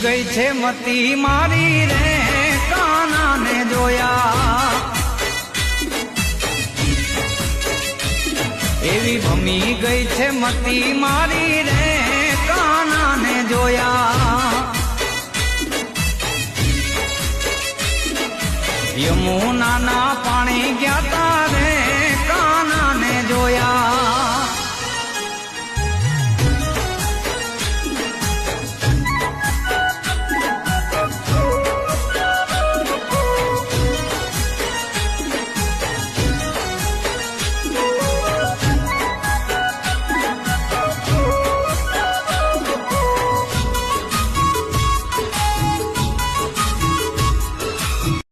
ગઈ છે મતી મારી રે કાનાને જોયા એવી ભમી ગઈ છે મતી મારી રે કાનાને જોયા યમુનાના પાણી ગયા તા રે કાનાને જોયા